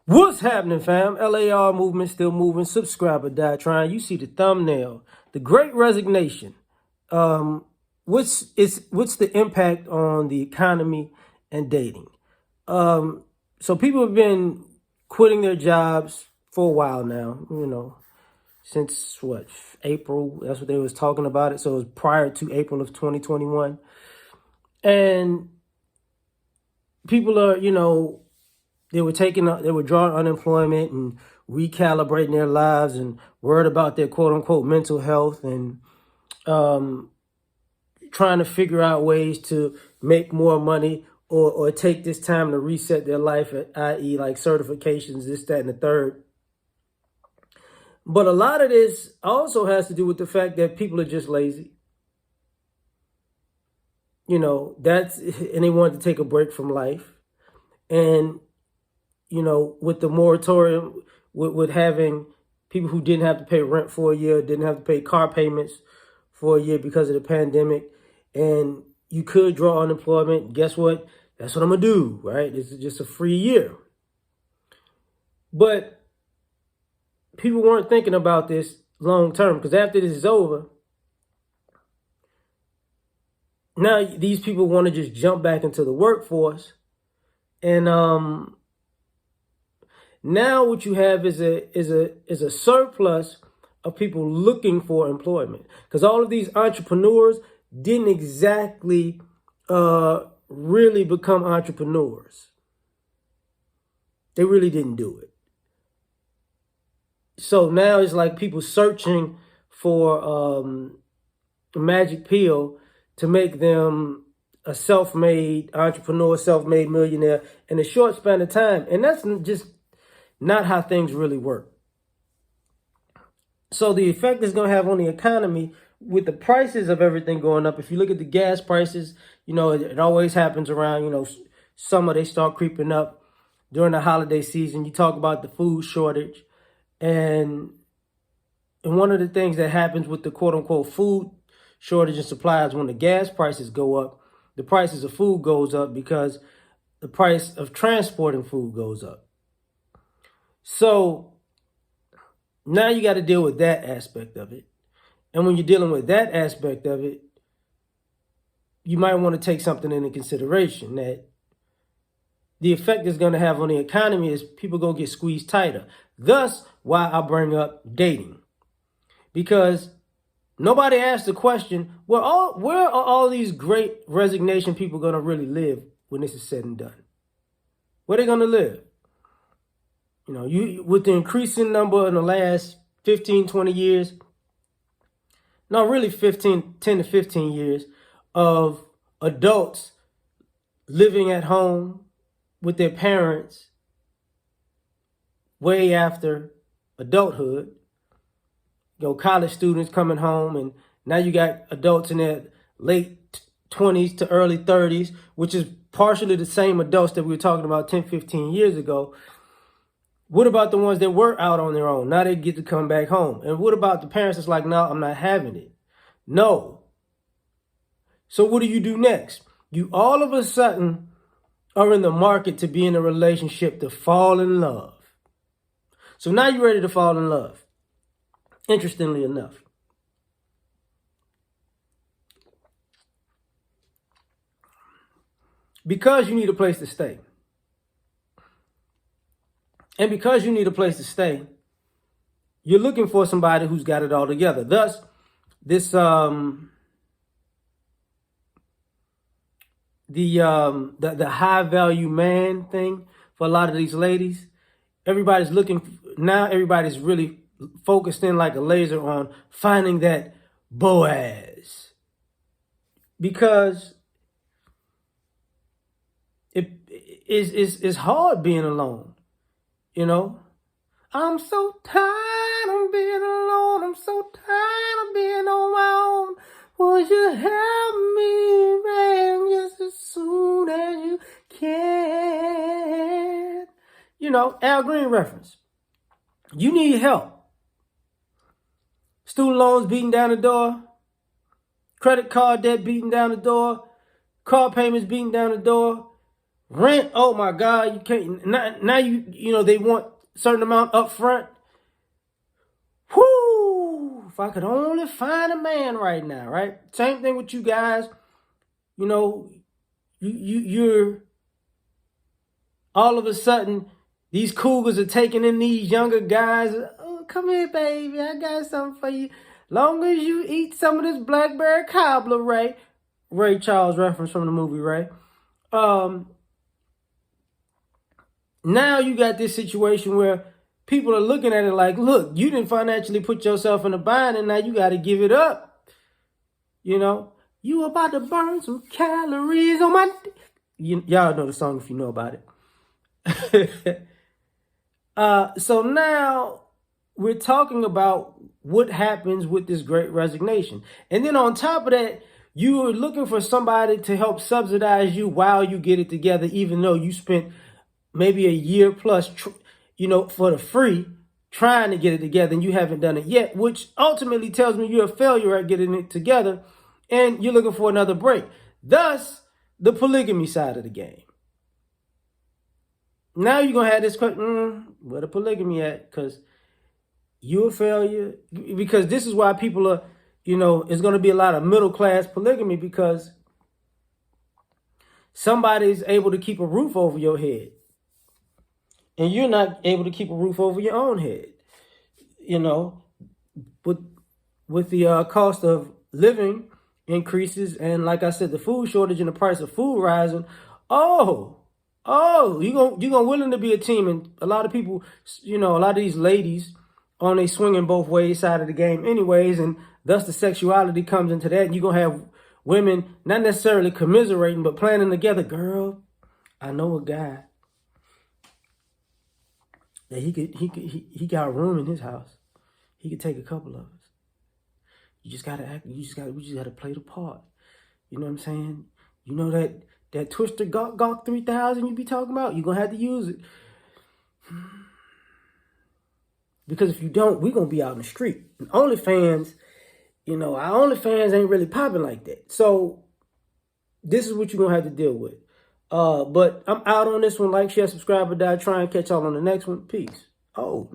What's happening, fam? L.A.R. movement still moving. Subscriber die trying. You see the thumbnail. The Great Resignation. Um, what's the impact on the economy and dating? So people have been quitting their jobs for a while now. Since what, April? That's what they was talking about it. So it was prior to April of 2021, and people are they were drawing unemployment and recalibrating their lives and worried about their quote unquote mental health and trying to figure out ways to make more money or take this time to reset their life, i.e. like certifications, this, that, and the third. But a lot of this also has to do with the fact that people are just lazy. And they wanted to take a break from life. And with the moratorium, with having people who didn't have to pay rent for a year, didn't have to pay car payments for a year because of the pandemic, and you could draw unemployment. Guess what? That's what I'm going to do, right? This is just a free year. But people weren't thinking about this long term, because after this is over, now these people want to just jump back into the workforce. And now what you have is a surplus of people looking for employment, because all of these entrepreneurs didn't exactly really become entrepreneurs. They really didn't do it. So now it's like people searching for a magic pill to make them a self-made entrepreneur, self-made millionaire in a short span of time. And that's just not how things really work. So the effect it's going to have on the economy with the prices of everything going up. If you look at the gas prices, it always happens around, summer. They start creeping up during the holiday season. You talk about the food shortage. And one of the things that happens with the quote unquote food shortage and supply is when the gas prices go up, the prices of food goes up because the price of transporting food goes up. So now you got to deal with that aspect of it. And when you're dealing with that aspect of it, you might want to take something into consideration, that the effect it's going to have on the economy is people going to get squeezed tighter. Thus, why I bring up dating. Because nobody asked the question, where are all these great resignation people going to really live when this is said and done? Where are they going to live? With the increasing number in the last 15, 20 years, no, really 10 to 15 years of adults living at home with their parents way after adulthood. College students coming home, and now you got adults in their late 20s to early 30s, which is partially the same adults that we were talking about 10, 15 years ago. What about the ones that were out on their own? Now they get to come back home. And what about the parents that's like, no, I'm not having it? No. So what do you do next? You all of a sudden are in the market to be in a relationship, to fall in love. So now you're ready to fall in love. Interestingly enough. Because you need a place to stay. And because you need a place to stay, you're looking for somebody who's got it all together. Thus, this the high value man thing for a lot of these ladies, everybody's looking now. Everybody's really focused in like a laser on finding that Boaz, because it's hard being alone. I'm so tired of being alone. I'm so tired of being on my own. Would you help me, man, just as soon as you can? Al Green reference. You need help. Student loans beating down the door. Credit card debt beating down the door. Car payments beating down the door. Rent, oh my God, you can't. Now you know, they want a certain amount up front. Whoo! If I could only find a man right now, right? Same thing with you guys. You know, you're all of a sudden, these cougars are taking in these younger guys. Oh, come here, baby. I got something for you. Long as you eat some of this blackberry cobbler, Ray. Ray Charles reference from the movie, Ray. Now you got this situation where people are looking at it like, look, you didn't financially put yourself in a bind and now you got to give it up. You know, you about to burn some calories on my... Y'all know the song if you know about it. So now we're talking about what happens with this great resignation. And then on top of that, you are looking for somebody to help subsidize you while you get it together, even though you spent maybe a year plus, for the free trying to get it together and you haven't done it yet, which ultimately tells me you're a failure at getting it together and you're looking for another break. Thus, the polygamy side of the game. Now you're going to have this question, where the polygamy at? Because you're a failure. Because this is why people are, it's going to be a lot of middle-class polygamy because somebody's able to keep a roof over your head. And you're not able to keep a roof over your own head. With the cost of living increases and, like I said, the food shortage and the price of food rising, you're gonna willing to be a team. And a lot of people, a lot of these ladies on a swinging both ways side of the game anyways, and thus the sexuality comes into that. And you're gonna have women not necessarily commiserating, but planning together. Girl, I know a guy that he got a room in his house. He could take a couple of us. We just gotta play the part. You know what I'm saying? You know that Twister Gawk 3000 you be talking about? You're gonna have to use it. Because if you don't, we're gonna be out in the street. And OnlyFans, our OnlyFans ain't really popping like that. So this is what you're gonna have to deal with. But I'm out on this one. Like, share, subscribe, or die. Try and catch y'all on the next one. Peace. Oh.